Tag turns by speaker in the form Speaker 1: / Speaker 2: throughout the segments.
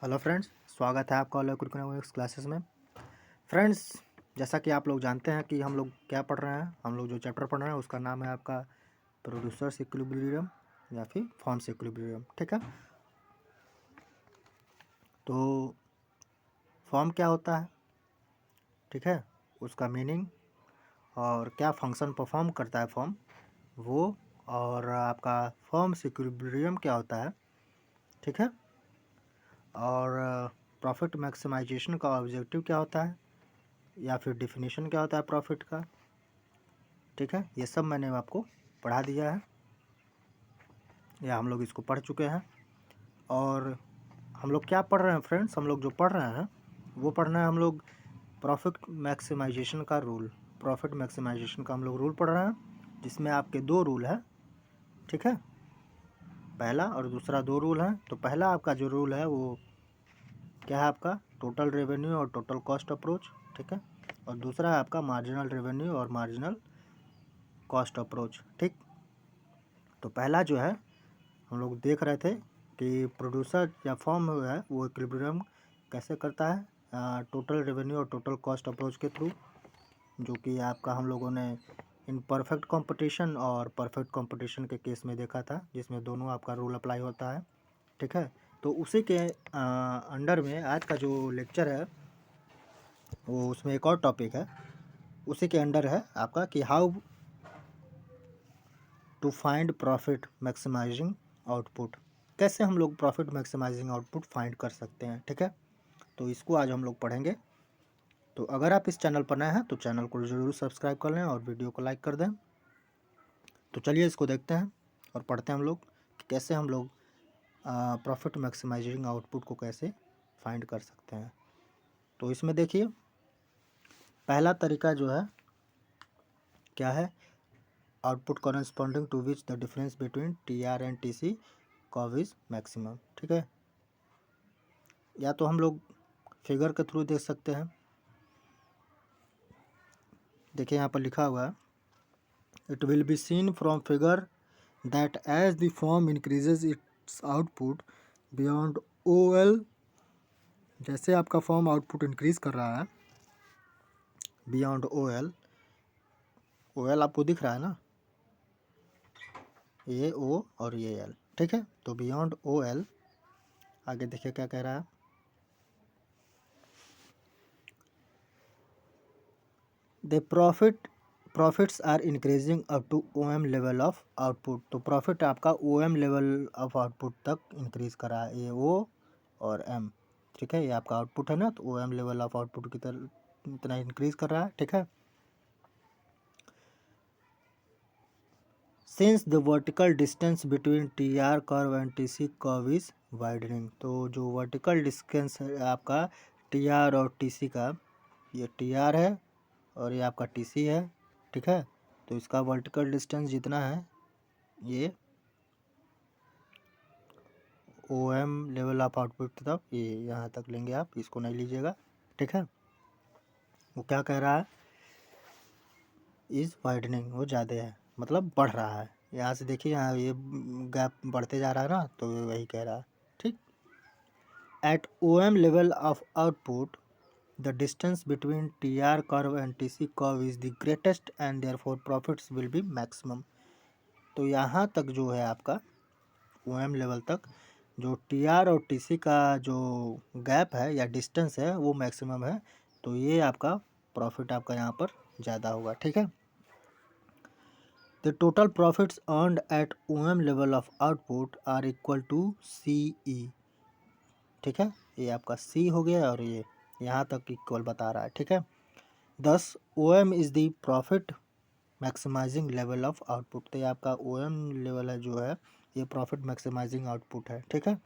Speaker 1: Hello friends, स्वागत है आपका अलग इकोनॉमिक्स क्लासेस में। फ्रेंड्स, जैसा कि आप लोग जानते हैं कि हम लोग क्या पढ़ रहे हैं। हम लोग जो चैप्टर पढ़ रहे हैं उसका नाम है आपका प्रोड्यूसर्स इक्विलिब्रियम या फिर फॉर्म्स इक्विलिब्रियम। ठीक है, तो फॉर्म क्या होता है, ठीक है, उसका मीनिंग और क्या फंक्शन परफॉर्म करता है फॉर्म वो, और आपका फॉर्म्स इक्विलिब्रियम क्या होता है, ठीक है, और प्रॉफिट मैक्सिमाइजेशन का ऑब्जेक्टिव क्या होता है या फिर डिफिनीशन क्या होता है प्रॉफिट का। ठीक है, ये सब मैंने आपको पढ़ा दिया है या हम लोग इसको पढ़ चुके हैं। और हम लोग क्या पढ़ रहे हैं फ्रेंड्स, हम लोग जो पढ़ रहे हैं वो पढ़ना है हम लोग प्रॉफिट मैक्सिमाइजेशन का रूल। प्रॉफिट मैक्सिमाइजेशन का हम लोग रूल पढ़ रहे हैं, जिसमें आपके दो रूल है। ठीक है, पहला और दूसरा दो रूल है। तो पहला आपका जो रूल है वो क्या है, आपका टोटल रेवेन्यू और टोटल कॉस्ट अप्रोच। ठीक है, और दूसरा है आपका मार्जिनल रेवेन्यू और मार्जिनल कॉस्ट अप्रोच। ठीक, तो पहला जो है हम लोग देख रहे थे कि प्रोड्यूसर या फॉर्म है वो इक्विलिब्रियम कैसे करता है, टोटल रेवेन्यू और टोटल कॉस्ट अप्रोच के थ्रू, जो कि आपका हम लोगों ने इन परफेक्ट कंपटीशन और परफेक्ट कंपटीशन के केस में देखा था, जिसमें दोनों आपका रूल अप्लाई होता है। ठीक है, तो उसी के अंडर में आज का जो लेक्चर है वो उसमें एक और टॉपिक है, उसी के अंडर है आपका कि how to find profit maximising output. कैसे हम लोग प्रॉफिट मैक्सिमाइजिंग आउटपुट फाइंड कर सकते हैं। ठीक है, तो इसको आज हम लोग पढ़ेंगे। तो अगर आप इस चैनल पर नए हैं तो चैनल को ज़रूर सब्सक्राइब कर लें और वीडियो को लाइक कर दें। तो चलिए इसको देखते हैं और पढ़ते हैं हम लोग कि कैसे हम लोग प्रॉफिट मैक्सिमाइजिंग आउटपुट को कैसे फाइंड कर सकते हैं। तो इसमें देखिए, पहला तरीका जो है क्या है, output corresponding to which the difference between T R and T C curve is maximum. ठीक है, या तो हम लोग फिगर के थ्रू देख सकते हैं। देखिए यहाँ पर लिखा हुआ है, it will be seen from figure that as the form increases its output beyond O L. जैसे आपका फॉर्म आउटपुट इंक्रीज कर रहा है beyond O L, O L आपको दिख रहा है ना, ये ओ और ये एल। ठीक है, तो बियॉन्ड ओ एल, आगे देखिए क्या कह रहा है, the profits are increasing up to O M level of output. तो प्रॉफिट आपका O M level of output तक इंक्रीज कर रहा है, ये ओ और एम। ठीक है, ये आपका आउटपुट है ना, तो O M level of output की तरह इतना इंक्रीज कर रहा है। ठीक है, since the vertical distance between T R curve and T C curve is widening. तो जो वर्टिकल डिस्टेंस है आपका टी आर और टी सी का, ये टी आर है और ये आपका टी सी है। ठीक है, तो इसका वर्टिकल डिस्टेंस जितना है ये O M level of output तक, ये यहाँ तक लेंगे आप, इसको नहीं लीजिएगा। ठीक है, वो क्या कह रहा है, इज़ वाइडनिंग, वो ज़्यादा है मतलब बढ़ रहा है। यहाँ से देखिए, यहाँ ये गैप बढ़ते जा रहा है ना, तो वही कह रहा है। ठीक, at O M level of output the distance between T R curve and T C curve is the greatest and therefore profits will be maximum. तो यहाँ तक जो है आपका ओ एम लेवल तक जो टी आर और टी सी का जो गैप है या डिस्टेंस है वो मैक्सिमम है, तो ये आपका प्रॉफिट आपका यहाँ पर ज़्यादा होगा। ठीक है, the total profits earned at O M level of output are equal to C E. ठीक है, ये आपका सी हो गया और ये यहाँ तक इक्वल बता रहा है। ठीक है, thus O M is the profit maximising level of output. तो ये आपका ओ एम लेवल है जो है, ये प्रॉफिट मैक्सिमाइजिंग आउटपुट है। ठीक है,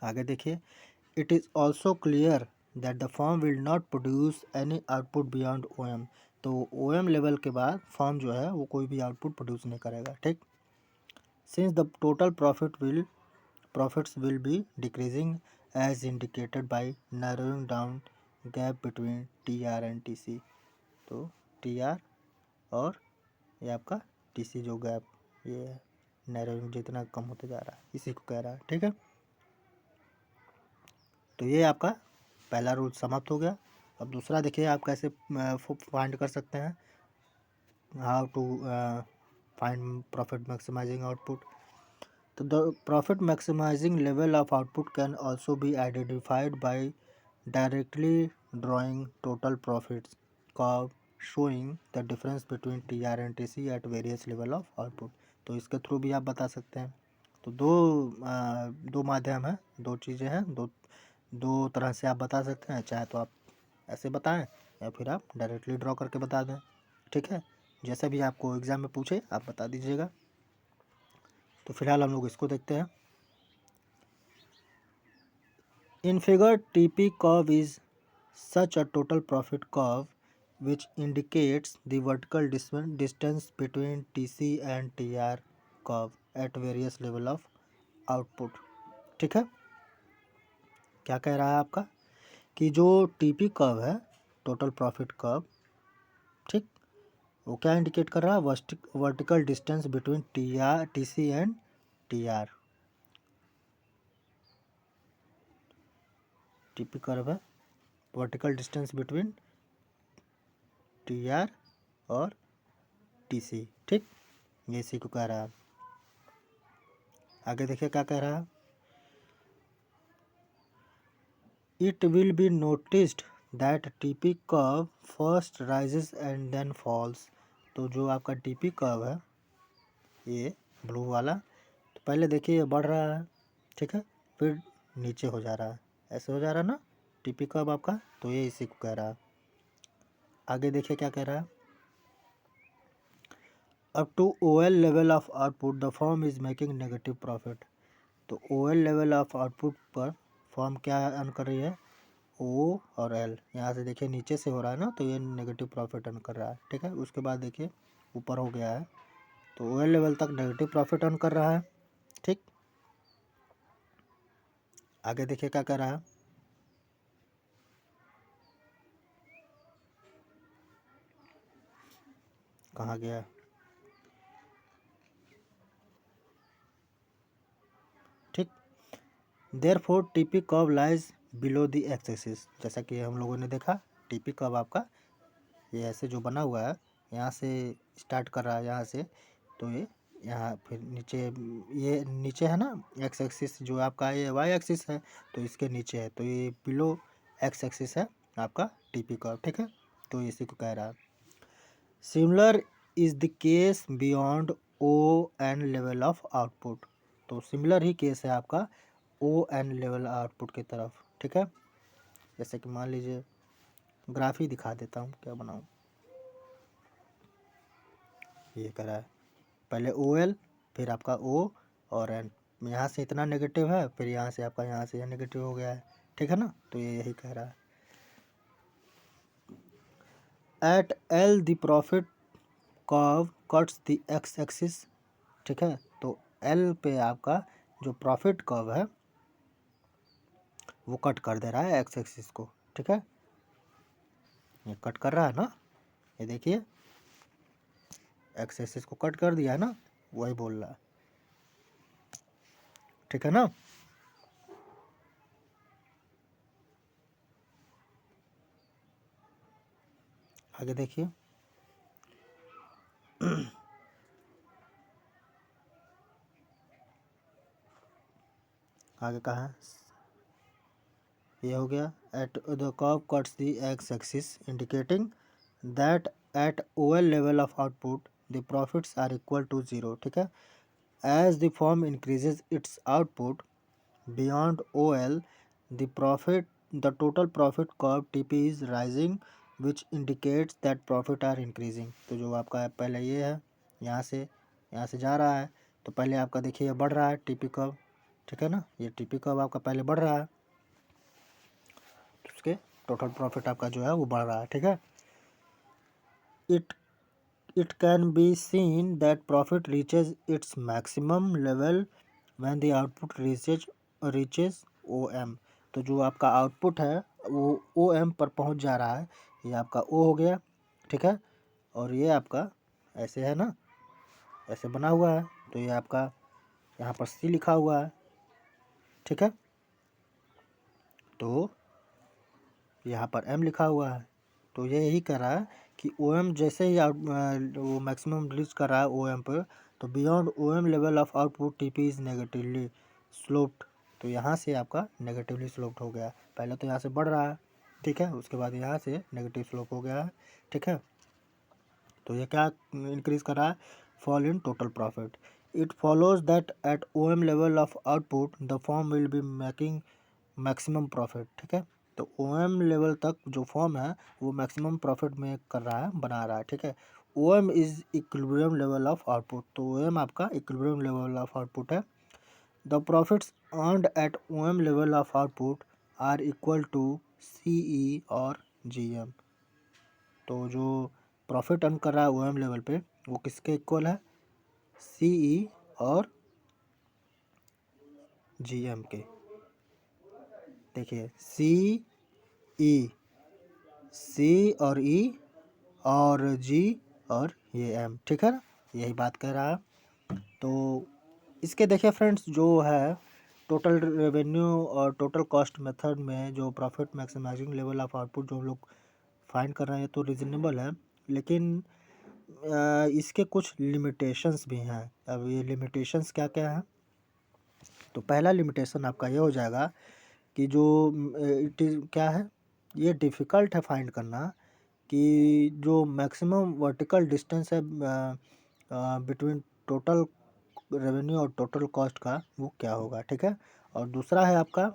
Speaker 1: आगे देखिए, it is also clear that the form will not produce any output beyond O M. तो ओ एम लेवल के बाद फॉर्म जो है वो कोई भी आउटपुट प्रोड्यूस नहीं करेगा। ठीक, since the total profits will be decreasing as indicated by narrowing down gap between T R and T C. तो टी आर और ये आपका टी सी जो गैप ये नैरोइंग जितना कम होते जा रहा है, इसी को कह रहा है। ठीक है, तो ये आपका पहला रूल समाप्त हो गया। अब दूसरा देखिए आप कैसे फाइंड कर सकते हैं, how to find profit maximising output. तो the profit maximising level of output can also be identified by directly drawing total profits curve showing the difference between TR and TC at various level of output. तो इसके through भी आप बता सकते हैं। तो दो माध्यम है, दो चीज़ें हैं, दो तरह से आप बता सकते हैं। चाहे तो आप ऐसे बताएं या फिर आप डायरेक्टली ड्रॉ करके बता दें, ठीक है। जैसा भी आपको एग्ज़ाम में पूछे आप बता दीजिएगा। तो फिलहाल हम लोग इसको देखते हैं। In figure, TP curve is such a total profit curve which indicates the vertical distance between TC and TR curve at various level of output। ठीक है, क्या कह रहा है आपका कि जो TP कर्व है, टोटल प्रॉफिट कर्व, ठीक, वो क्या इंडिकेट कर रहा है, vertical distance between TC and TR। TP curve है वर्टिकल डिस्टेंस बिटवीन TR और TC, ठीक, ये इसी को कह रहा है। आगे देखिए क्या कह रहा है, it will be noticed that TP curve first rises and then falls. तो जो आपका TP कर्व है, ये ब्लू वाला, तो पहले देखिए ये बढ़ रहा है, ठीक है, फिर नीचे हो जा रहा है, ऐसे हो जा रहा है ना TP कर्व आपका। तो ये इसी को कह रहा है। आगे देखिए क्या कह रहा है, up to OL level of output the firm is making negative profit. तो OL लेवल ऑफ आउटपुट पर फर्म क्या अर्न कर रही है, O और L, यहाँ से देखिए नीचे से हो रहा है ना, तो ये नेगेटिव प्रॉफिट अर्न कर रहा है, ठीक है। उसके बाद देखिए ऊपर हो गया है, तो OL लेवल तक नेगेटिव प्रॉफिट अर्न कर रहा है, ठीक। आगे देखिए क्या कर रहा है, कहाँ गया, ठीक। Therefore TP curve lies below the X axis. जैसा कि हम लोगों ने देखा, TP कर्व आपका ये ऐसे जो बना हुआ है, यहाँ से स्टार्ट कर रहा है, यहाँ से, तो ये यहाँ फिर नीचे, ये नीचे है ना एक्स एक्सिस, जो आपका ये वाई एक्सिस है, तो इसके नीचे है, तो ये बिलो एक्स एक्सिस है आपका TP कर्व, ठीक है। तो इसी को कह रहा है। Similar is the case beyond ON level of output. तो सिमिलर ही केस है आपका ON लेवल आउटपुट की तरफ, ठीक है। जैसे कि मान लीजिए ग्राफ ही दिखा देता हूँ, क्या बनाऊँ, ये करा है, पहले OL, फिर आपका O और N, यहाँ से इतना नेगेटिव है, फिर यहाँ से आपका यहाँ से यह नेगेटिव हो गया है, ठीक है ना। तो ये यही कह रहा है। At L the profit curve cuts the X axis, ठीक है। तो L पे आपका जो प्रॉफिट कर्व है वो कट कर दे रहा है एक्स एक्सिस को, ठीक है। ये कट कर रहा है ना, ये देखिए एक्स एक्सिस को कट कर दिया है ना, वही बोल रहा है, ठीक है ना। आगे देखिए आगे कहाँ है, ये हो गया, at the curve cuts the X axis indicating that at OL level of output the profits are equal to 0, ठीक है। As the form increases its output beyond OL the total profit curve TP is rising which indicates that profit are increasing। तो जो आपका पहले ये है, यहाँ से जा रहा है, तो पहले आपका देखिए ये बढ़ रहा है TP कर्व, ठीक है ना, ये TP कर्व आपका पहले बढ़ रहा है, तो उसके टोटल प्रॉफिट आपका जो है वो बढ़ रहा है, ठीक है। It It can be seen that profit reaches its maximum level when the output reaches OM। तो जो आपका आउटपुट है वो OM पर पहुंच जा रहा है, ये आपका O हो गया, ठीक है। और ये आपका ऐसे है ना, ऐसे बना हुआ है, तो ये आपका यहाँ पर C लिखा हुआ है, ठीक है। तो यहाँ पर m लिखा हुआ है, तो ये यही कह रहा है कि OM जैसे ही वो मैक्सिमम रीच कर रहा है OM पर, तो beyond OM level of output TP is negatively sloped. तो यहाँ से आपका नेगेटिवली स्लोप्ड हो गया। पहले तो यहाँ से बढ़ रहा है, ठीक है, उसके बाद यहाँ से नेगेटिव स्लोप हो गया है, ठीक है। तो ये क्या इंक्रीज कर रहा है? Fall in total profit. It follows that at OM level of output the form will be making maximum profit, ठीक है। तो OM लेवल तक जो फॉर्म है वो मैक्सिमम प्रॉफिट में कर रहा है, बना रहा है, ठीक है। OM is equilibrium level of output. तो OM आपका इक्विलिब्रियम लेवल ऑफ आउटपुट है। The profits earned at OM level of output are equal to CE और GM। तो जो प्रॉफिट अर्न कर रहा है OM लेवल पे वो किसके इक्वल है? CE और GM के। देखिए C और E और G और ये M, ठीक है ना, यही बात कह रहा है। तो इसके देखिए फ्रेंड्स, जो है टोटल रेवेन्यू और टोटल कॉस्ट मेथड में जो profit maximising level of output जो हम लोग फाइंड कर रहे हैं तो रीजनेबल है, लेकिन इसके कुछ लिमिटेशंस भी हैं। अब ये लिमिटेशंस क्या क्या हैं? तो पहला लिमिटेशन आपका ये हो जाएगा कि जो इट इज़ क्या है, ये डिफ़िकल्ट है फाइंड करना कि जो मैक्सिमम वर्टिकल डिस्टेंस है बिटवीन टोटल रेवेन्यू और टोटल कॉस्ट का, वो क्या होगा, ठीक है। और दूसरा है आपका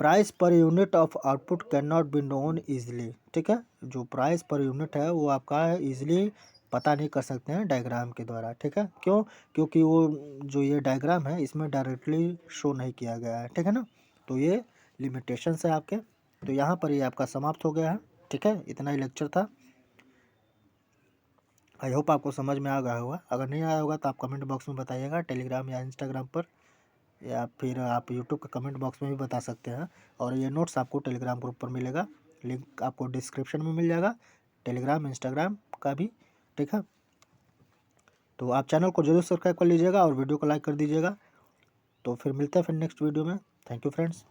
Speaker 1: price per unit of output can not be known easily, ठीक है। जो प्राइस पर यूनिट है वो आपका ईजिली पता नहीं कर सकते हैं डायग्राम के द्वारा, ठीक है। क्यों? क्योंकि वो जो ये डायग्राम है इसमें डायरेक्टली शो नहीं किया गया है, ठीक है ना। तो ये लिमिटेशंस है आपके। तो यहाँ पर ये आपका समाप्त हो गया है, ठीक है। इतना ही लेक्चर था। आई होप आपको समझ में आ गया होगा। अगर नहीं आया होगा तो आप कमेंट बॉक्स में बताइएगा, टेलीग्राम या इंस्टाग्राम पर, या फिर आप यूट्यूब के कमेंट बॉक्स में भी बता सकते हैं। और ये नोट्स आपको टेलीग्राम ग्रुप पर मिलेगा, लिंक आपको डिस्क्रिप्शन में मिल जाएगा, टेलीग्राम इंस्टाग्राम का भी, ठीक है। तो आप चैनल को जरूर सब्सक्राइब कर लीजिएगा और वीडियो को लाइक कर दीजिएगा। तो फिर मिलते हैं फिर नेक्स्ट वीडियो में। Thank you friends.